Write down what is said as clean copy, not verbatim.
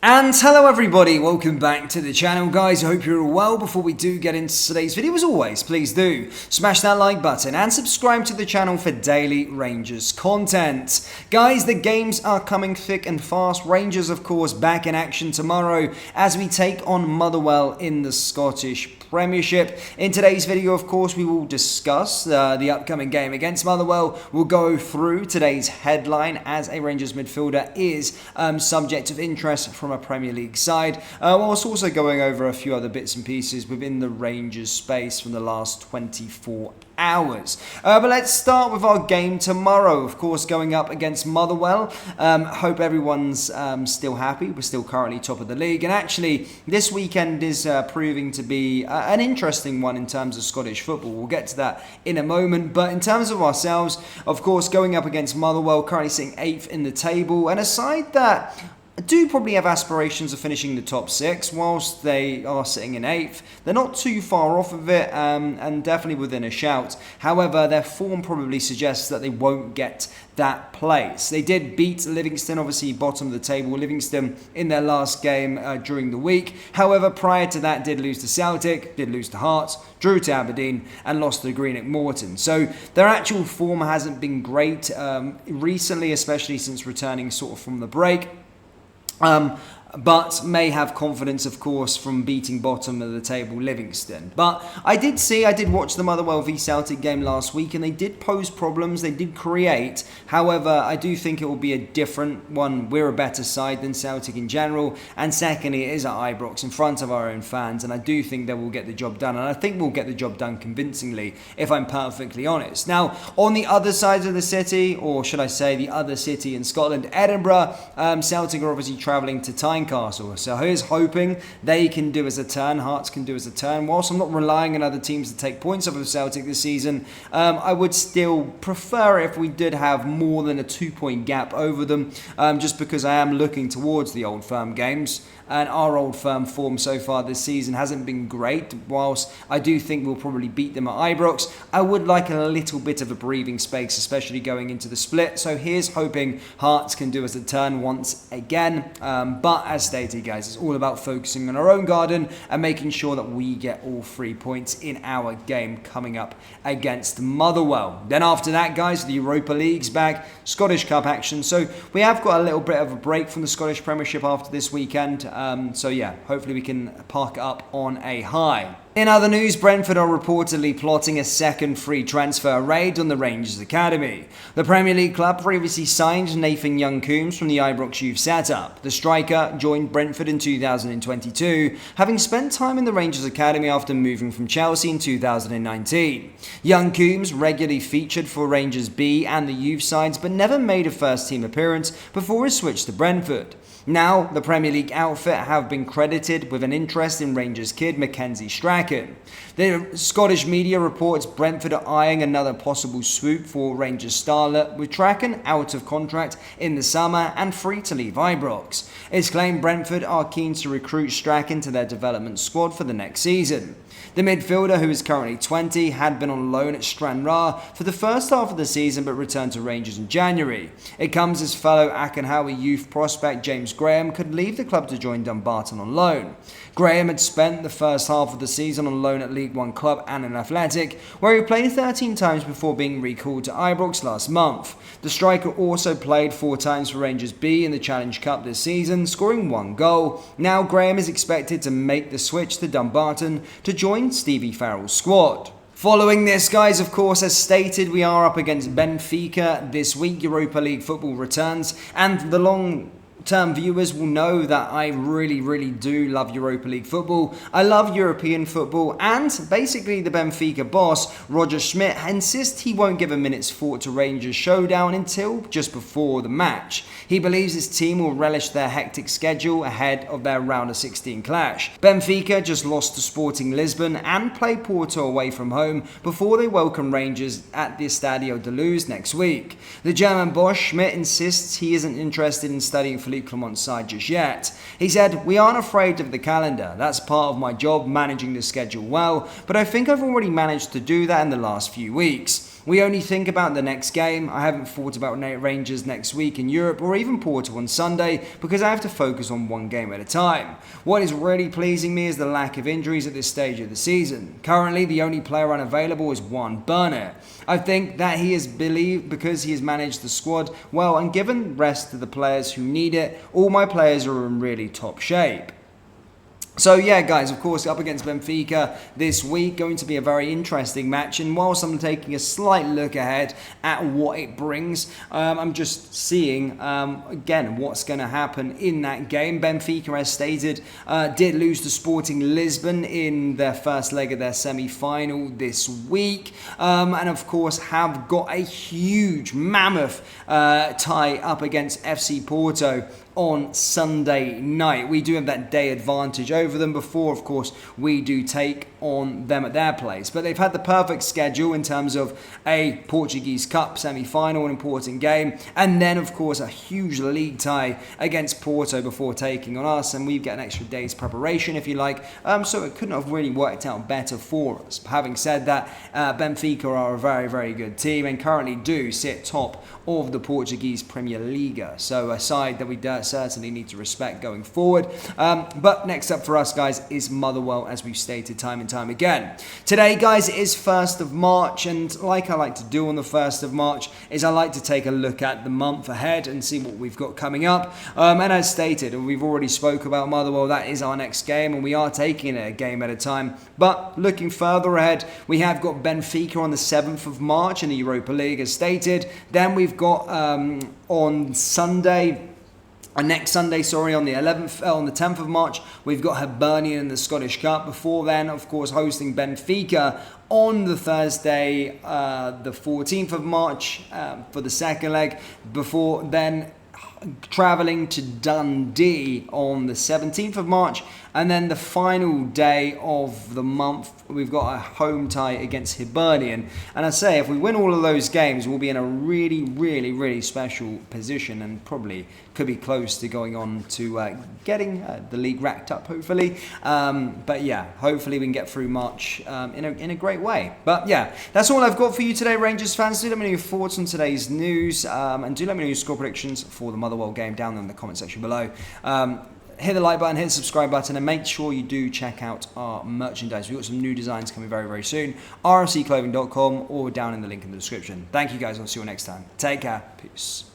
And hello everybody, welcome back to the channel guys. I hope you're all well. Before we do get into today's video, as always, please do smash that like button and subscribe to the channel for daily Rangers content. Guys, the games are coming thick and fast. Rangers, of course, back in action tomorrow as we take on Motherwell in the Scottish Premiership. In today's video, of course, we will discuss the upcoming game against Motherwell. We'll go through today's headline as a Rangers midfielder is subject of interest from a Premier League side, whilst also going over a few other bits and pieces within the Rangers space from the last 24 hours. But let's start with our game tomorrow, of course, going up against Motherwell. Hope everyone's still happy. We're still currently top of the league, and actually this weekend is proving to be an interesting one in terms of Scottish football. We'll get to that in a moment, but in terms of ourselves, of course, going up against Motherwell, currently sitting 8th in the table, and a side that do probably have aspirations of finishing the top 6, whilst they are sitting in 8th. They're not too far off of it, and definitely within a shout. However, their form probably suggests that they won't get that place. They did beat Livingston, obviously bottom of the table. Livingston in their last game during the week. However, prior to that, did lose to Celtic, did lose to Hearts, drew to Aberdeen, and lost to Greenock Morton. So their actual form hasn't been great recently, especially since returning sort of from the break. But may have confidence, of course, from beating bottom of the table Livingston. But I did watch the Motherwell v Celtic game last week, and they did pose problems, they did create. However, I do think it will be a different one. We're a better side than Celtic in general, and secondly, it is at Ibrox in front of our own fans, and I do think that we'll get the job done, and I think we'll get the job done convincingly, if I'm perfectly honest. Now, on the other side of the city, or should I say the other city in Scotland, Edinburgh, Celtic are obviously travelling to Tynecastle. So here's hoping they can do us a turn, Hearts can do us a turn. Whilst I'm not relying on other teams to take points off of Celtic this season, I would still prefer if we did have more than a 2-point gap over them, just because I am looking towards the Old Firm games. And our Old Firm form so far this season hasn't been great. Whilst I do think we'll probably beat them at Ibrox, I would like a little bit of a breathing space, especially going into the split. So here's hoping Hearts can do us a turn once again. But as stated, guys, it's all about focusing on our own garden and making sure that we get all 3 points in our game coming up against Motherwell. Then after that, guys, the Europa League's back, Scottish Cup action. So we have got a little bit of a break from the Scottish Premiership after this weekend. So yeah, hopefully we can park it up on a high. In other news, Brentford are reportedly plotting a second free transfer raid on the Rangers Academy. The Premier League club previously signed Nathan Young-Coombs from the Ibrox youth setup. The striker joined Brentford in 2022, having spent time in the Rangers Academy after moving from Chelsea in 2019. Young-Coombs regularly featured for Rangers B and the youth sides, but never made a first-team appearance before his switch to Brentford. Now, the Premier League outfit have been credited with an interest in Rangers kid Mackenzie Strachan. The Scottish media reports Brentford are eyeing another possible swoop for Rangers starlet, with Strachan out of contract in the summer and free to leave Ibrox. It's claimed Brentford are keen to recruit Strachan to their development squad for the next season. The midfielder, who is currently 20, had been on loan at Stranraer for the first half of the season but returned to Rangers in January. It comes as fellow Akinhawi youth prospect James Graham could leave the club to join Dumbarton on loan. Graham had spent the first half of the season on loan at League One club Annan Athletic, where he played 13 times before being recalled to Ibrox last month. The striker also played 4 times for Rangers B in the Challenge Cup this season, scoring 1 goal. Now Graham is expected to make the switch to Dumbarton to join Stevie Farrell's squad. Following this, guys, of course, as stated, we are up against Benfica this week. Europa League football returns, and the long-term viewers will know that I really do love Europa League football. I love European football, and basically the Benfica boss, Roger Schmidt, insists he won't give a minute's thought to Rangers showdown until just before the match. He believes his team will relish their hectic schedule ahead of their round of 16 clash. Benfica just lost to Sporting Lisbon and play Porto away from home before they welcome Rangers at the Estadio de Luz next week. The German boss, Schmidt, insists he isn't interested in studying Philippe Clement's side just yet. He said, "We aren't afraid of the calendar. That's part of my job, managing the schedule well, but I think I've already managed to do that in the last few weeks. we only think about the next game. I haven't thought about Rangers next week in Europe or even Porto on Sunday because I have to focus on one game at a time. What is really pleasing me is the lack of injuries at this stage of the season. Currently, the only player unavailable is Juan Bernat. I think that he is believed because he has managed the squad well and given rest to the players who need it. All my players are in really top shape. So yeah, guys, of course, up against Benfica this week, going to be a very interesting match. And whilst I'm taking a slight look ahead at what it brings, I'm just seeing, again, what's going to happen in that game. Benfica, as stated, did lose to Sporting Lisbon in their first leg of their semi-final this week. And of course, have got a huge, mammoth tie up against FC Porto on Sunday night. We do have that day advantage over them before, of course, we do take on them at their place. But they've had the perfect schedule in terms of a Portuguese Cup semi-final, an important game, and then, of course, a huge league tie against Porto before taking on us, and we get an extra day's preparation, if you like. So it couldn't have really worked out better for us. Having said that, Benfica are a very, very good team and currently do sit top of the Portuguese Premier Liga. So a side that we certainly need to respect going forward. But next up for us, guys, is Motherwell, as we've stated time and time again. Today, guys, is 1st of March, and like I like to do on the 1st of March, is I like to take a look at the month ahead and see what we've got coming up. And as stated, and we've already spoke about Motherwell, that is our next game, and we are taking it a game at a time. But looking further ahead, we have got Benfica on the 7th of March in the Europa League, as stated. Then we've got on Sunday, next Sunday, on the 11th, on the 10th of March, we've got Hibernian in the Scottish Cup. Before then, of course, hosting Benfica on the Thursday, the 14th of March for the second leg. Before then, travelling to Dundee on the 17th of March. And then the final day of the month, we've got a home tie against Hibernian. And I say, if we win all of those games, we'll be in a really, really, really special position and probably could be close to going on to getting the league racked up, hopefully. But yeah, hopefully we can get through March in a great way. But yeah, that's all I've got for you today, Rangers fans. Do let me know your thoughts on today's news. And do let me know your score predictions for the Motherwell game down in the comment section below. Hit the like button, hit the subscribe button, and make sure you do check out our merchandise. We've got some new designs coming very, very soon. rfcclothing.com or down in the link in the description. Thank you guys. I'll see you next time. Take care. Peace.